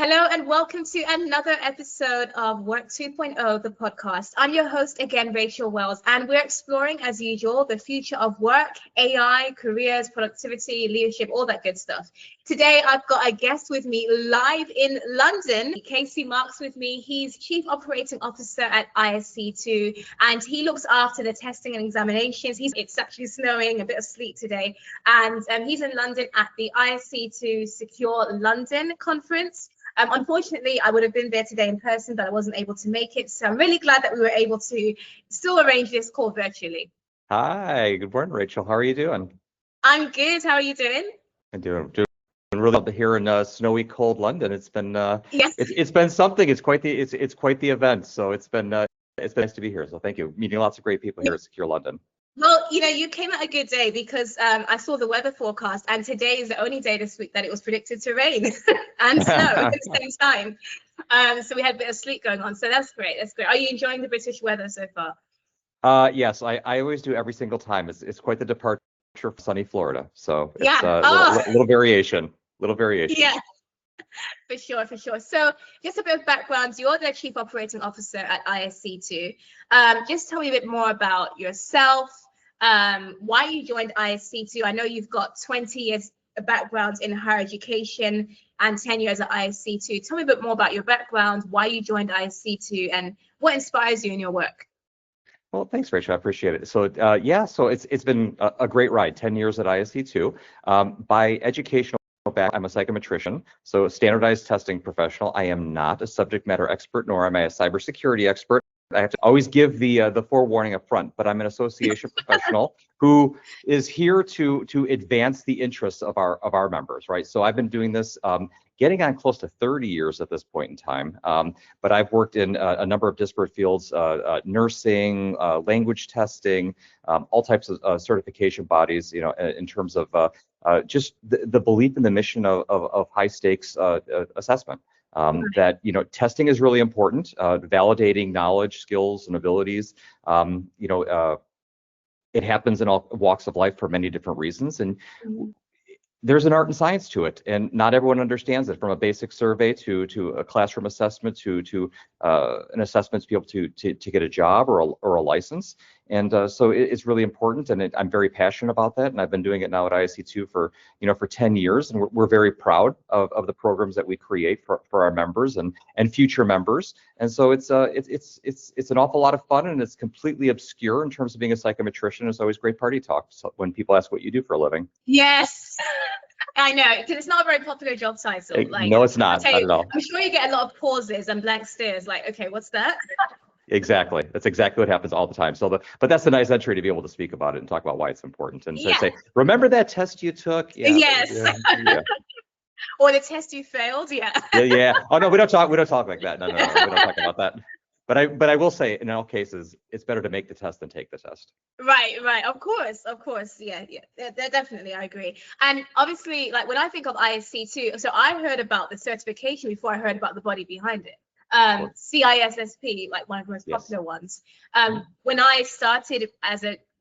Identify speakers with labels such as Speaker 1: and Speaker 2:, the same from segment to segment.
Speaker 1: Hello and welcome to another episode of Work 2.0, the podcast. I'm your host again, Rachel Wells, and we're exploring, as usual, the future of work, AI, careers, productivity, leadership, all that good stuff. Today, I've got a guest with me live in London. Casey Marks with me. He's Chief Operating Officer at ISC2, and he looks after the testing and examinations. It's actually snowing, a bit of sleet today, and he's in London at the ISC2 Secure London conference. Unfortunately, I would have been there today in person, but I wasn't able to make it. So I'm really glad that we were able to still arrange this call virtually.
Speaker 2: Hi, good morning, Rachel. How are you doing?
Speaker 1: I'm good. How are you doing?
Speaker 2: I'm doing really well here in snowy, cold London. It's been
Speaker 1: Yes.
Speaker 2: it's been something. It's quite the event. So it's been nice to be here. So thank you. Meeting lots of great people here at Secure London.
Speaker 1: Well, you came at a good day because I saw the weather forecast, and today is the only day this week that it was predicted to rain and snow at the same time. So we had a bit of sleet going on. So that's great. That's great. Are you enjoying the British weather so far?
Speaker 2: Yes, I always do every single time. It's quite the departure from sunny Florida. So it's
Speaker 1: Yeah.
Speaker 2: little variation.
Speaker 1: Yeah. For sure. So just a bit of background. You're the Chief Operating Officer at ISC2. Just tell me a bit more about yourself, why you joined ISC2. I know you've got 20 years background in higher education and 10 years at ISC2. Tell me a bit more about your background, why you joined ISC2, and what inspires you in your work.
Speaker 2: Well, thanks, Rachel. I appreciate it. So so it's been a great ride. 10 years at ISC2. By educational back, I'm a psychometrician, so a standardized testing professional. I am not a subject matter expert, nor am I a cybersecurity expert. I have to always give the forewarning up front, but I'm an association professional who is here to advance the interests of our members, right? So I've been doing this, getting on close to 30 years at this point in time, but I've worked in a number of disparate fields, nursing, language testing, all types of certification bodies, in terms of just the belief in the mission of high stakes assessment. That testing is really important, validating knowledge, skills, and abilities. It happens in all walks of life for many different reasons, and there's an art and science to it, and not everyone understands it. From a basic survey to a classroom assessment to an assessment to be able to get a job or a license. And so it's really important, and I'm very passionate about that. And I've been doing it now at ISC2 for 10 years, and we're very proud of the programs that we create for our members and future members. And so it's an awful lot of fun, and it's completely obscure in terms of being a psychometrician. It's always great party talk when people ask what you do for a living.
Speaker 1: Yes. I know, because it's not a very popular job title.
Speaker 2: No, it's not at all.
Speaker 1: I'm sure you get a lot of pauses and blank stares, like, okay, what's that?
Speaker 2: Exactly. That's exactly what happens all the time. But that's a nice entry to be able to speak about it and talk about why it's important. And say, remember that test you took? Yeah,
Speaker 1: yes. Yeah. Or the test you failed? Yeah.
Speaker 2: Yeah. Oh no, we don't talk like that. No, we don't talk about that. But I will say, in all cases, it's better to make the test than take the test.
Speaker 1: Right. Of course. Yeah. Definitely, I agree. And obviously, like when I think of ISC2, so I heard about the certification before I heard about the body behind it. CISSP, like one of the most popular ones. When I started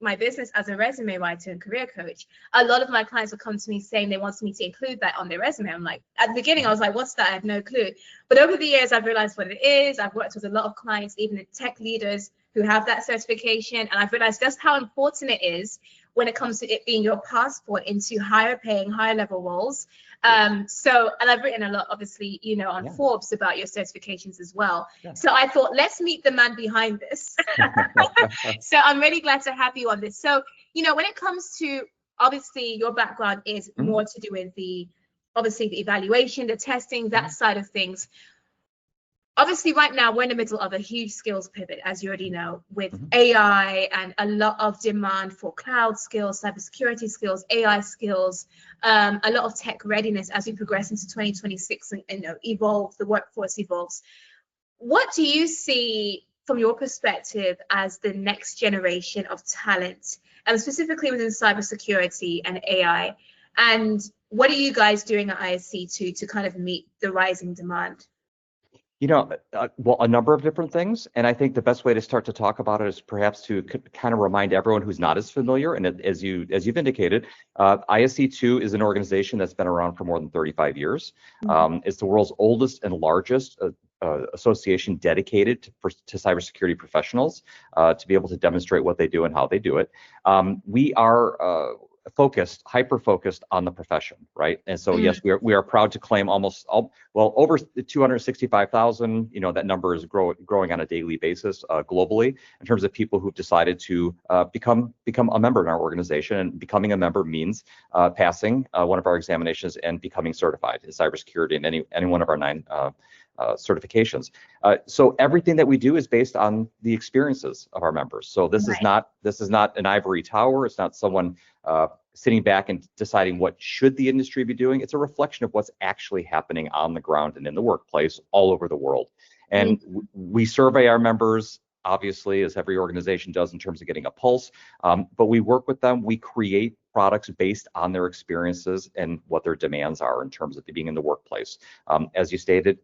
Speaker 1: my business as a resume writer and career coach, a lot of my clients would come to me saying they wanted me to include that on their resume. I'm like, at the beginning, I was like, what's that? I have no clue. But over the years, I've realized what it is. I've worked with a lot of clients, even tech leaders who have that certification. And I've realized just how important it is when it comes to it being your passport into higher paying, higher level roles. And I've written a lot, obviously, on Forbes about your certifications as well. Yeah. So I thought, let's meet the man behind this. So I'm really glad to have you on this. So, when it comes to, obviously, your background is more to do with the evaluation, the testing, that side of things. Obviously, right now, we're in the middle of a huge skills pivot, as you already know, with AI and a lot of demand for cloud skills, cybersecurity skills, AI skills, a lot of tech readiness as we progress into 2026 and the workforce evolves. What do you see from your perspective as the next generation of talent, and specifically within cybersecurity and AI? And what are you guys doing at ISC2 to kind of meet the rising demand?
Speaker 2: Well, a number of different things. And I think the best way to start to talk about it is perhaps to kind of remind everyone who's not as familiar. And as you've indicated, ISC2 is an organization that's been around for more than 35 years. It's the world's oldest and largest association dedicated to cybersecurity professionals to be able to demonstrate what they do and how they do it. We are hyper focused on the profession, right? And so yes, we are proud to claim over 265,000. That number is growing on a daily basis globally in terms of people who've decided to become a member in our organization. And becoming a member means passing one of our examinations and becoming certified in cybersecurity in any one of our 9 certifications. So everything that we do is based on the experiences of our members. So this is not an ivory tower. It's not someone sitting back and deciding what should the industry be doing. It's a reflection of what's actually happening on the ground and in the workplace all over the world. And we survey our members, obviously, as every organization does in terms of getting a pulse, but we work with them. We create products based on their experiences and what their demands are in terms of being in the workplace. As you stated,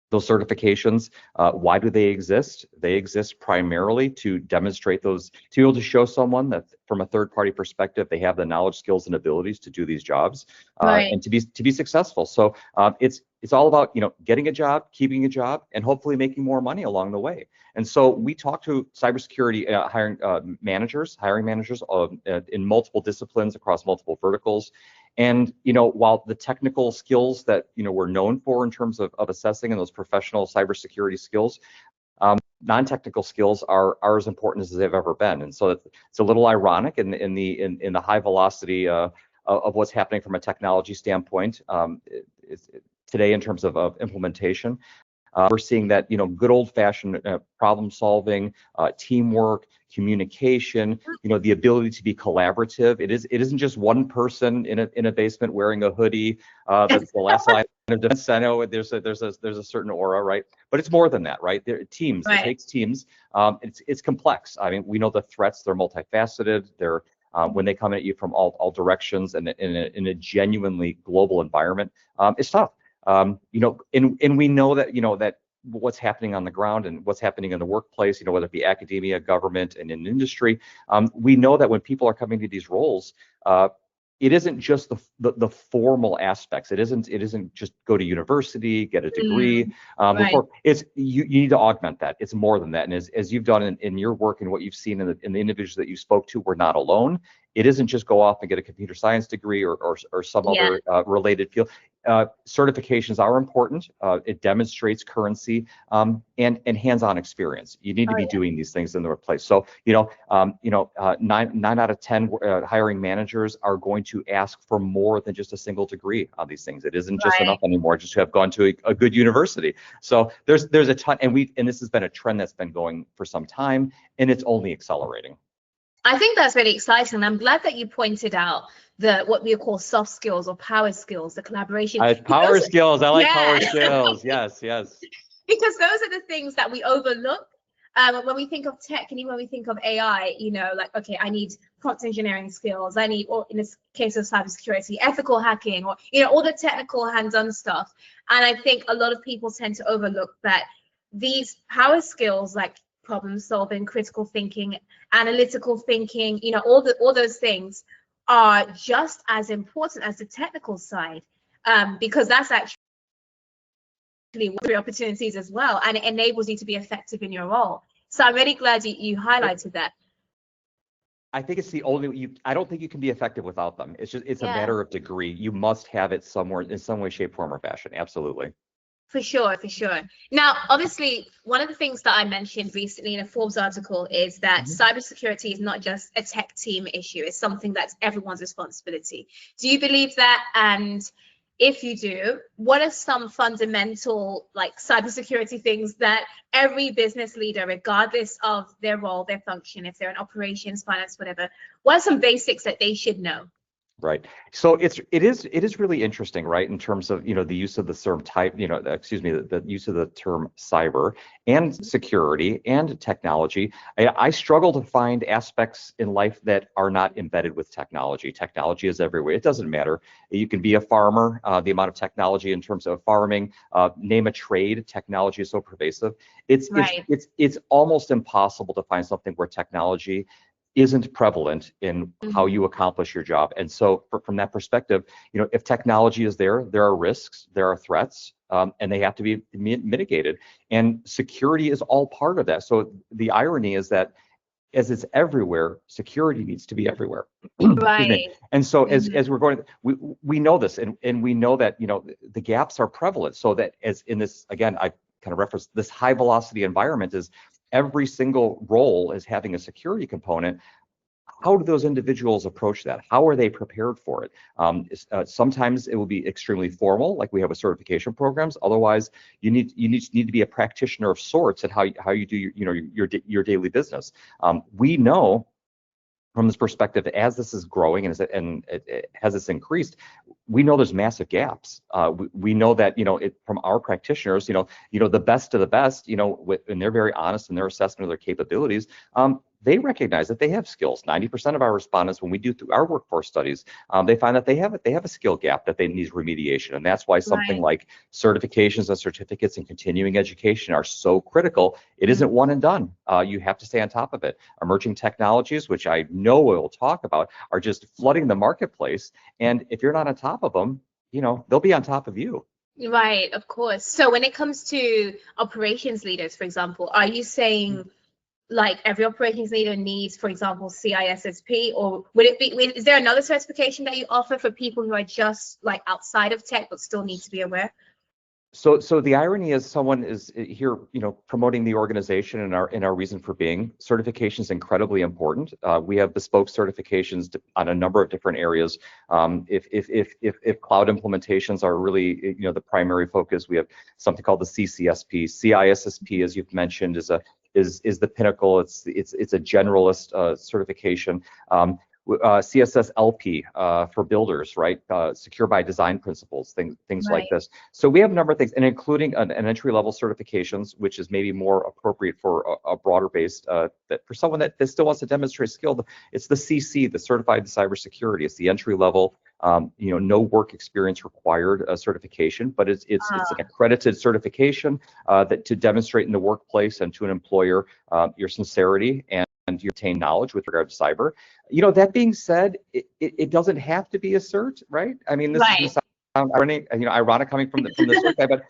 Speaker 2: those certifications, why do they exist? They exist primarily to demonstrate those, to be able to show someone that from a third-party perspective, they have the knowledge, skills, and abilities to do these jobs and to be successful. So it's all about getting a job, keeping a job, and hopefully making more money along the way. And so we talk to cybersecurity hiring managers in multiple disciplines across multiple verticals. And while the technical skills that we're known for in terms of assessing and those professional cybersecurity skills, non-technical skills are as important as they've ever been. And so it's a little ironic in the high velocity of what's happening from a technology standpoint today in terms of implementation. We're seeing that good old-fashioned problem solving, teamwork, communication, the ability to be collaborative. It isn't just one person in a basement wearing a hoodie. That's the last line of defense. I know there's a certain aura, right? But it's more than that, right? Teams. It takes teams. It's complex. I mean, we know the threats. They're multifaceted. They're when they come at you from all directions and in a genuinely global environment, it's tough. And we know that that what's happening on the ground and what's happening in the workplace, whether it be academia, government, and in industry, we know that when people are coming to these roles, it isn't just the formal aspects. It isn't just go to university, get a degree. It's you need to augment that. It's more than that. And as you've done in your work and what you've seen in the individuals that you spoke to, we're not alone. It isn't just go off and get a computer science degree or some other related field. Certifications are important. It demonstrates currency and hands-on experience. You need to be doing these things in the workplace. So 9 out of 10 hiring managers are going to ask for more than just a single degree on these things. It isn't just enough anymore just to have gone to a good university. So there's a ton, and this has been a trend that's been going for some time, and it's only accelerating.
Speaker 1: I think that's really exciting. And I'm glad that you pointed out what we call soft skills or power skills, the collaboration.
Speaker 2: Power skills. I like power skills. Yes.
Speaker 1: Because those are the things that we overlook when we think of tech, and even when we think of AI. Okay, I need prompt engineering skills. I need, or in this case of cybersecurity, ethical hacking, or all the technical hands-on stuff. And I think a lot of people tend to overlook that these power skills, like problem solving, critical thinking, analytical thinking, all those things are just as important as the technical side, because that's actually opportunities as well, and it enables you to be effective in your role. So I'm really glad you highlighted that.
Speaker 2: I think it's the only I don't think you can be effective without them. It's a matter of degree. You must have it somewhere in some way, shape, form, or fashion. Absolutely.
Speaker 1: For sure. Now, obviously, one of the things that I mentioned recently in a Forbes article is that cybersecurity is not just a tech team issue. It's something that's everyone's responsibility. Do you believe that? And if you do, what are some fundamental cybersecurity things that every business leader, regardless of their role, their function, if they're in operations, finance, whatever, what are some basics that they should know?
Speaker 2: Right. So it is really interesting, right? In terms of, the use of the term the use of the term cyber and security and technology. I struggle to find aspects in life that are not embedded with technology. Technology is everywhere. It doesn't matter. You can be a farmer, the amount of technology in terms of farming, name a trade, technology is so pervasive.
Speaker 1: Right.
Speaker 2: It's almost impossible to find something where technology isn't prevalent in how
Speaker 1: Mhm.
Speaker 2: you accomplish your job. And so from that perspective, if technology is there, there are risks, there are threats, and they have to be mitigated. And security is all part of that. So the irony is that as it's everywhere, security needs to be everywhere. Excuse me.
Speaker 1: Right.
Speaker 2: And so
Speaker 1: Mhm.
Speaker 2: as we're going, we know this, and we know that the gaps are prevalent. So that as in this, again, I kind of referenced this high velocity environment is every single role is having a security component. How do those individuals approach that? How are they prepared for it? Sometimes it will be extremely formal, like we have with certification programs. Otherwise, you need to be a practitioner of sorts at how you do your daily business. We know from this perspective, as this is growing and it has this increased, we know there's massive gaps. We know that from our practitioners, the best of the best, and they're very honest in their assessment of their capabilities. They recognize that they have skills. 90% of our respondents, when we do through our workforce studies, they find that they have a skill gap that they need remediation, and that's why something
Speaker 1: Right.
Speaker 2: like certifications and certificates and continuing education are so critical. It
Speaker 1: Mhm.
Speaker 2: isn't one and done. You have to stay on top of it. Emerging technologies, which I know we'll talk about, are just flooding the marketplace, and if you're not on top of them, they'll be on top of you.
Speaker 1: Right, of course. So when it comes to operations leaders, for example, are you saying like every operations leader needs, for example, CISSP, or would it be, is there another certification that you offer for people who are just like outside of tech but still need to be aware?
Speaker 2: So the irony is someone is here, promoting the organization and our reason for being. Certification is incredibly important. We have bespoke certifications on a number of different areas. If cloud implementations are really, the primary focus, we have something called the CCSP. CISSP, as you've mentioned, is the pinnacle. It's a generalist certification. CSSLP for builders, right? Secure by design principles, things like
Speaker 1: Right.
Speaker 2: this. So we have a number of things, and including an entry-level certifications, which is maybe more appropriate for a broader based, that for someone that still wants to demonstrate skill. It's the CC, the Certified Cybersecurity. It's the entry level, no work experience required certification, but it's an accredited certification that to demonstrate in the workplace and to an employer your sincerity and you obtain knowledge with regard to cyber. That being said, it doesn't have to be a cert, right? I mean, this is going to
Speaker 1: Right.
Speaker 2: sound ironic coming from the cert guy, but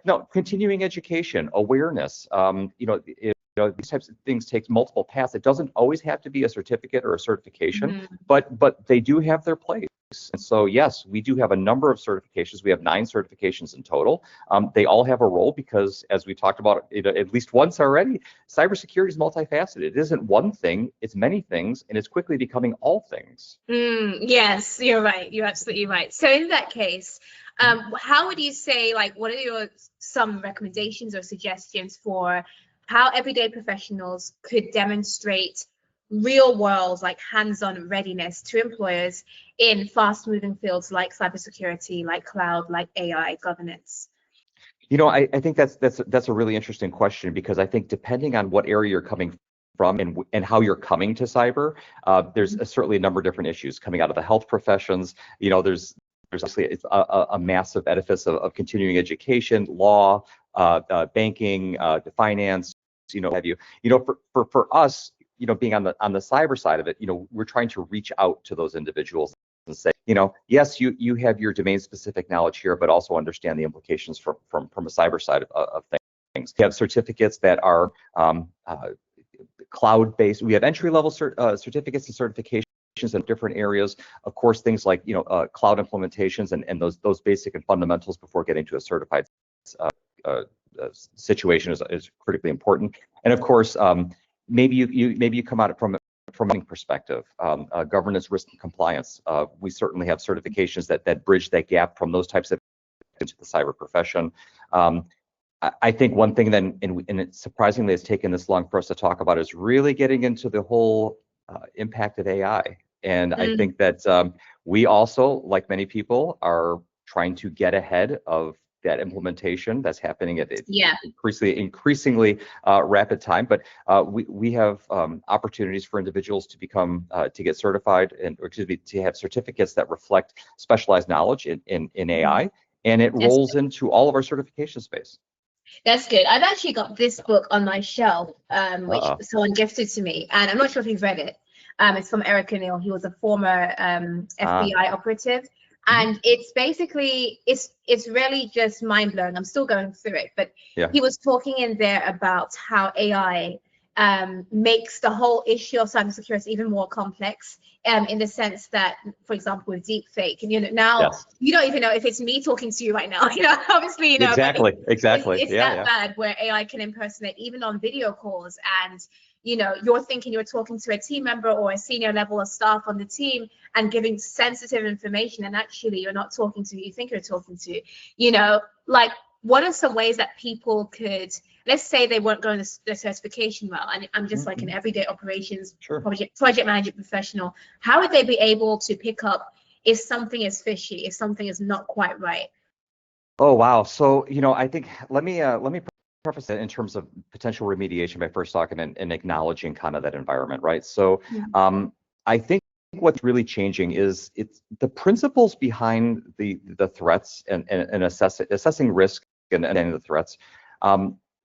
Speaker 2: no, continuing education, awareness, these types of things take multiple paths. It doesn't always have to be a certificate or a certification,
Speaker 1: Mhm.
Speaker 2: but they do have their place. And so, yes, we do have a number of certifications. We have 9 certifications in total. They all have a role because, as we talked about at least once already, cybersecurity is multifaceted. It isn't one thing, it's many things, and it's quickly becoming all things.
Speaker 1: Yes, you're right. You're absolutely right. So in that case, how would you say, like, what are your some recommendations or suggestions for how everyday professionals could demonstrate real world, like hands-on readiness to employers in fast-moving fields like cybersecurity, like cloud, like AI governance?
Speaker 2: I think that's a really interesting question, because I think depending on what area you're coming from and how you're coming to cyber, there's certainly a number of different issues coming out of the health professions. There's obviously it's a massive edifice of continuing education, law, banking, finance, have you. For us, being on the cyber side of it, we're trying to reach out to those individuals and say, yes, you have your domain specific knowledge here, but also understand the implications from a cyber side of things. We have certificates that are cloud based. We have entry level certificates and certifications in different areas. Of course, things like cloud implementations and those basic and fundamentals before getting to a certified uh, situation is critically important. And of course, maybe you come at it from a perspective, governance, risk, and compliance. We certainly have certifications that bridge that gap from those types of into the cyber profession. I think one thing then, and it surprisingly has taken this long for us to talk about, is really getting into the whole impact of AI And I think that we also, like many people, are trying to get ahead of that implementation that's happening at increasingly rapid time. But we have opportunities for individuals to become to get certified and, or excuse me, to have certificates that reflect specialized knowledge in AI, and it rolls into all of our certification space.
Speaker 1: That's good. I've actually got this book on my shelf, which someone gifted to me, and I'm not sure if you've read it. It's from Eric O'Neill. He was a former FBI operative, and it's basically it's really just mind blowing. I'm still going through it, but he was talking in there about how AI makes the whole issue of cybersecurity even more complex. In the sense that, for example, with deep fake, and now you don't even know if it's me talking to you right now. Obviously,
Speaker 2: exactly.
Speaker 1: It's that bad where AI can impersonate even on video calls, and you're thinking you're talking to a team member or a senior level of staff on the team and giving sensitive information, and actually you're not talking to who you think you're talking to. Like, what are some ways that people could, let's say they weren't going the certification route, and I'm just like an everyday operations project manager professional, how would they be able to pick up if something is fishy, if something is not quite right?
Speaker 2: Oh, wow. So, I think let me preface it in terms of potential remediation by first talking and acknowledging kind of that environment, right? So I think what's really changing is it's the principles behind the threats and assessing risk and the threats.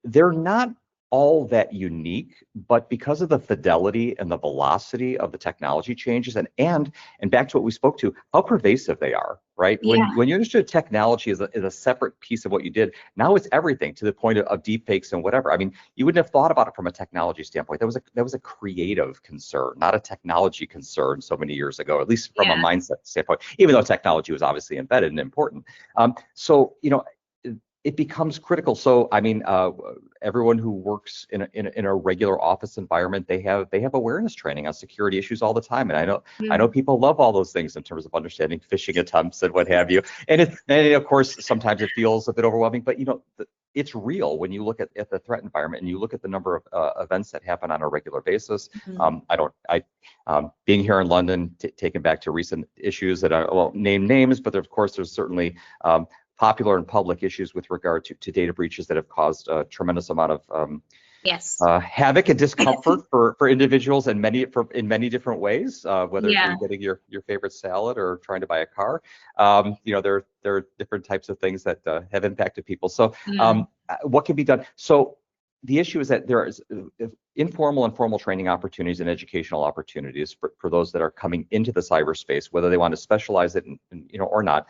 Speaker 2: They're not all that unique, but because of the fidelity and the velocity of the technology changes, and back to what we spoke to, how pervasive they are, right? When you understood technology is a separate piece of what you did, now it's everything, to the point of deep fakes and whatever. I mean, you wouldn't have thought about it from a technology standpoint. That was a creative concern, not a technology concern so many years ago, at least from a mindset standpoint, even though technology was obviously embedded and important. So it becomes critical. So I mean, everyone who works in a regular office environment, they have awareness training on security issues all the time, and I know people love all those things in terms of understanding phishing attempts and what have you. And of course sometimes it feels a bit overwhelming, but it's real when you look at the threat environment and you look at the number of events that happen on a regular basis. Being here in London, taken back to recent issues that I won't name names, but of course there's certainly popular and public issues with regard to data breaches that have caused a tremendous amount of havoc and discomfort for individuals in many different ways, whether it be getting your favorite salad or trying to buy a car. There are different types of things that have impacted people. So what can be done? So the issue is that there is informal and formal training opportunities and educational opportunities for those that are coming into the cyberspace, whether they want to specialize it or not.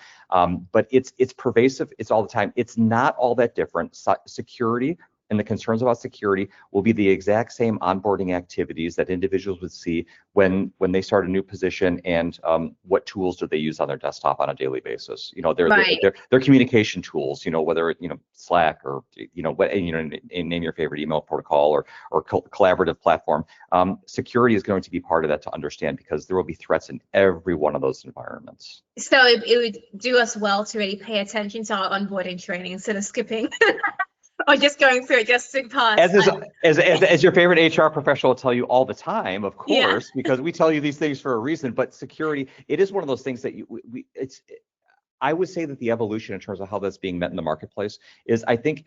Speaker 2: But it's pervasive. It's all the time. It's not all that different. Security and the concerns about security will be the exact same onboarding activities that individuals would see when they start a new position, and what tools do they use on their desktop on a daily basis. They're communication tools, whether Slack or name your favorite email protocol or collaborative platform. Security is going to be part of that to understand, because there will be threats in every one of those environments.
Speaker 1: So it would do us well to really pay attention to our onboarding training instead of skipping. Or just going through it just to pass. As your favorite HR professional will tell you all the time, of course, because we tell you these things for a reason. But security, it is one of those things that I would say that the evolution in terms of how that's being met in the marketplace is, I think,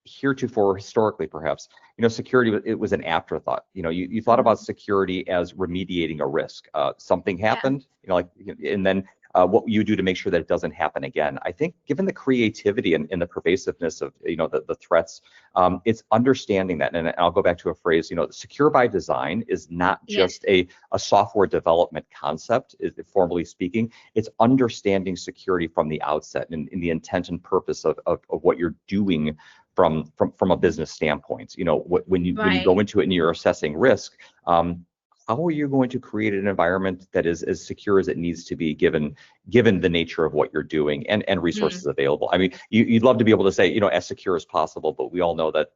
Speaker 1: heretofore, historically, perhaps, security, it was an afterthought. You thought about security as remediating a risk. Something happened, and then what you do to make sure that it doesn't happen again. I think, given the creativity and the pervasiveness of the threats, it's understanding that. And I'll go back to a phrase. Secure by design is not just a software development concept, formally speaking. It's understanding security from the outset and in the intent and purpose of what you're doing from a business standpoint. When you go into it and you're assessing risk, how are you going to create an environment that is as secure as it needs to be, given the nature of what you're doing and resources available? I mean, you'd love to be able to say, as secure as possible, but we all know that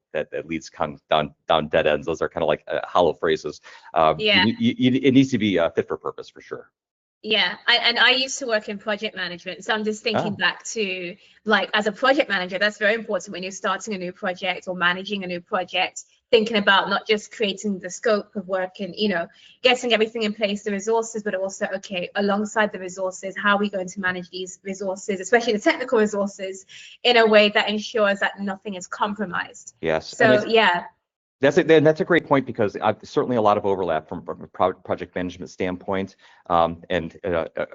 Speaker 1: leads down dead ends. Those are kind of like hollow phrases. It needs to be fit for purpose, for sure. Yeah, and I used to work in project management, so I'm just thinking back to, like, as a project manager, that's very important when you're starting a new project or managing a new project, thinking about not just creating the scope of work and, you know, getting everything in place, the resources, but also, okay, alongside the resources, how are we going to manage these resources, especially the technical resources, in a way that ensures that nothing is compromised.
Speaker 2: Yes.
Speaker 1: So, yeah.
Speaker 2: That's a great point, because certainly a lot of overlap from a project management standpoint, and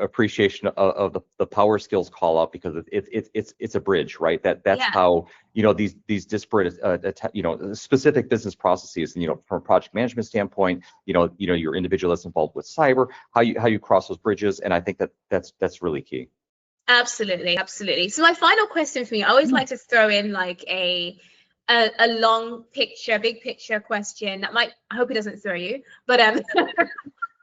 Speaker 2: appreciation of the power skills call out, because it's a bridge, right? That's how, you know, these disparate you know, specific business processes, and, you know, from a project management standpoint, you know your individual that's involved with cyber, how you cross those bridges, and I think that's really key.
Speaker 1: Absolutely, absolutely. So my final question for me, I always like to throw in like a long picture, big picture question that might, I hope it doesn't throw you, but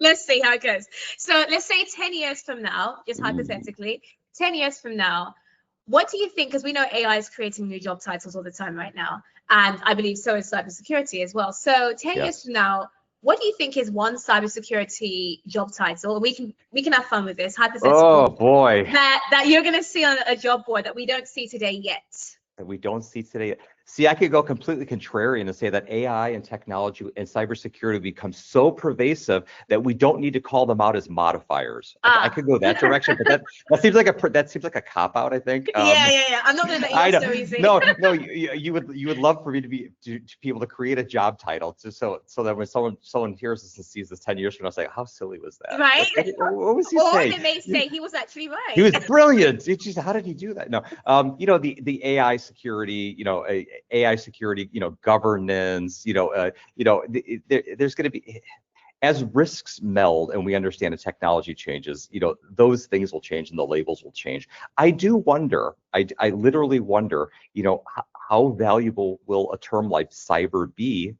Speaker 1: let's see how it goes. So let's say 10 years from now, just hypothetically, 10 years from now, what do you think, because we know AI is creating new job titles all the time right now, and I believe so is cybersecurity as well. So 10 years from now, what do you think is one cybersecurity job title? We can have fun with this, hypothetical.
Speaker 2: Oh boy.
Speaker 1: That you're going to see on a job board that we don't see today yet.
Speaker 2: That we don't see today. See, I could go completely contrarian and say that AI and technology and cybersecurity become so pervasive that we don't need to call them out as modifiers. I could go that direction, but that seems like a cop out, I think.
Speaker 1: Yeah. I'm not going to let you so easy.
Speaker 2: No, you would love for me to be able to create a job title, just so that when someone hears this and sees this 10 years from now, say, how silly was that?
Speaker 1: Right.
Speaker 2: What was he saying?
Speaker 1: Or they may say he was actually right.
Speaker 2: He was brilliant. Just, how did he do that? No, you know, the AI security, you know, AI security, you know, governance, there's going to be, as risks meld and we understand the technology changes, you know, those things will change and the labels will change. I do wonder, I literally wonder, you know, how valuable will a term like cyber be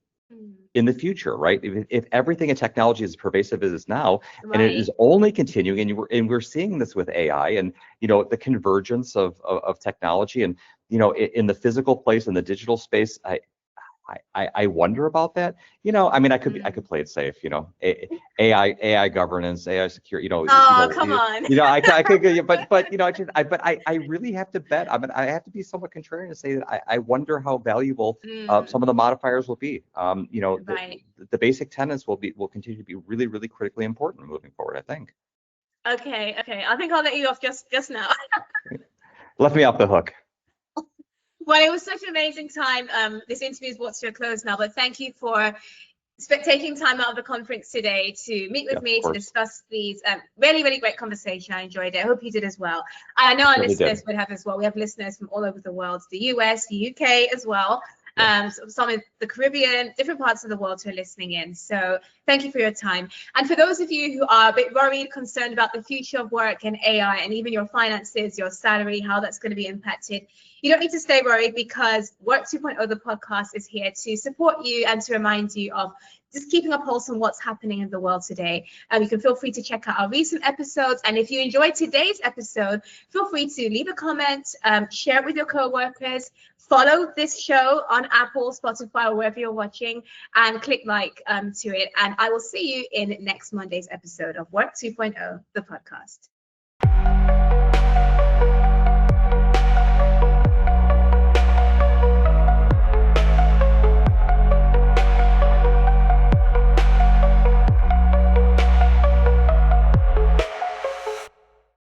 Speaker 2: in the future, right? If everything in technology is as pervasive as it is now, and it is only continuing, and we're seeing this with AI, and, you know, the convergence of technology, and, you know, in the physical place and the digital space, I wonder about that. You know, I mean, I could play it safe. You know, AI governance, AI security. You know,
Speaker 1: come on.
Speaker 2: You know, I could, but you know, I really have to bet. I mean, I have to be somewhat contrarian to say that I wonder how valuable some of the modifiers will be. You know, the basic tenets will continue to be really, really critically important moving forward, I think.
Speaker 1: Okay. I think I'll let you off just now.
Speaker 2: Left me off the hook.
Speaker 1: Well, it was such an amazing time. This interview is brought to a close now, but thank you for taking time out of the conference today to meet with me to discuss these really, really great conversation. I enjoyed it. I hope you did as well. I know our listeners would have as well. We have listeners from all over the world, the US, the UK as well. Some of the Caribbean, different parts of the world who are listening in. So thank you for your time. And for those of you who are a bit worried, concerned about the future of work and AI, and even your finances, your salary, how that's going to be impacted, you don't need to stay worried, because Work 2.0, the podcast, is here to support you and to remind you of just keeping a pulse on what's happening in the world today. You can feel free to check out our recent episodes. And if you enjoyed today's episode, feel free to leave a comment, share it with your coworkers, follow this show on Apple, Spotify, or wherever you're watching, and click like to it. And I will see you in next Monday's episode of Work 2.0, the podcast.